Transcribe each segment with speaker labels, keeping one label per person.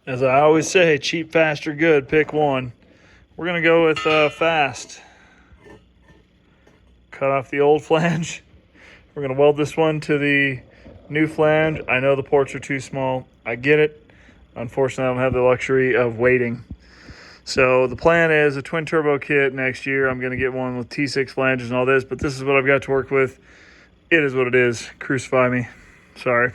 Speaker 1: As I always say, cheap, fast, or good, pick one. We're going to go with fast. Cut off the old flange. We're going to weld this one to the new flange. I know the ports are too small. I get it. Unfortunately, I don't have the luxury of waiting. So the plan is a twin turbo kit next year. I'm going to get one with T6 flanges and all this, but this is what I've got to work with. It is what it is. Crucify me. Sorry.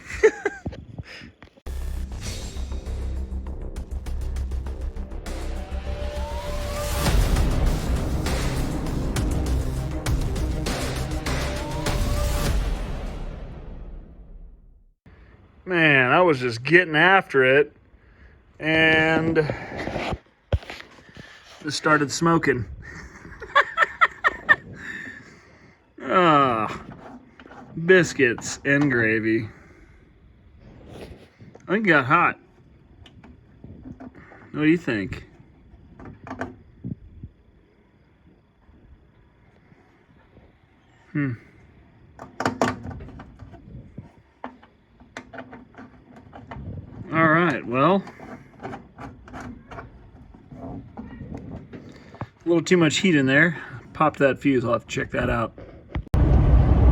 Speaker 1: Man, I was just getting after it, and it started smoking. Ah, biscuits and gravy. I think it got hot. What do you think? All right, well, a little too much heat in there. Popped that fuse. I'll have to check that out.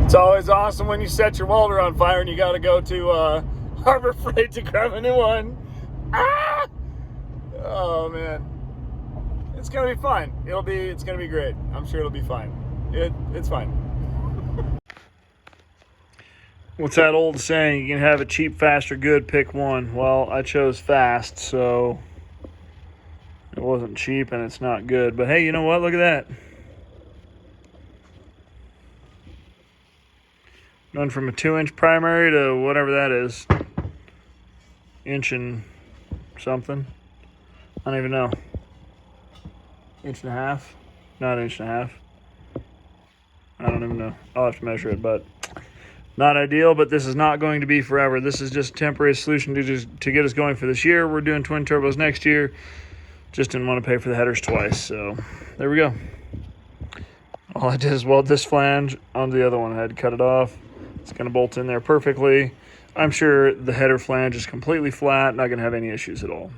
Speaker 1: It's always awesome when you set your welder on fire and you got to go to Harbor Freight to grab a new one. Ah! Oh man, it's gonna be fine. It's gonna be great. I'm sure it'll be fine. It's fine. What's that old saying? You can have it cheap, fast, or good. Pick one. Well, I chose fast, so it wasn't cheap and it's not good. But hey, you know what? Look at that. Going from a 2-inch primary to whatever that is. Inch and something. I don't even know. Inch and a half? Not inch and a half. I don't even know. I'll have to measure it, but not ideal, but this is not going to be forever. This is just a temporary solution to get us going for this year. We're doing twin turbos next year. Just didn't want to pay for the headers twice, so there we go. All I did is weld this flange onto the other one. I had to cut it off. It's going to bolt in there perfectly. I'm sure the header flange is completely flat, not going to have any issues at all.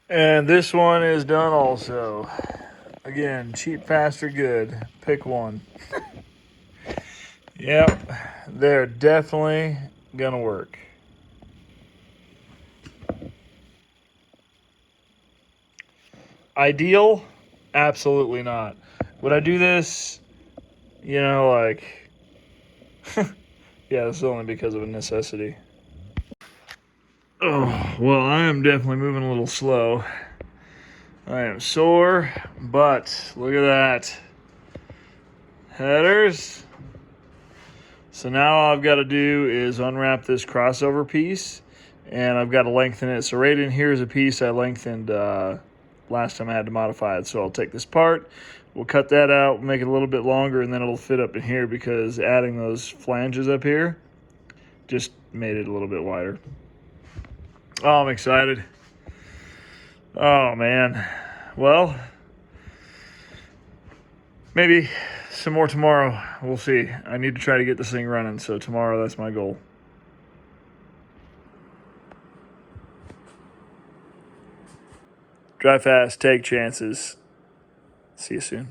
Speaker 1: And this one is done also. Again, cheap, fast, or good. Pick one. Yep, they're definitely gonna work. Ideal? Absolutely not. Would I do this? You know, like, yeah, this is only because of a necessity. Oh, well, I am definitely moving a little slow. I am sore, but look at that. Headers. So now all I've got to do is unwrap this crossover piece, and I've got to lengthen it. So right in here is a piece I lengthened last time I had to modify it. So I'll take this part, we'll cut that out, make it a little bit longer, and then it'll fit up in here because adding those flanges up here just made it a little bit wider. Oh, I'm excited. Oh, man. Well, maybe some more tomorrow. We'll see. I need to try to get this thing running, so tomorrow that's my goal. Drive fast, take chances. See you soon.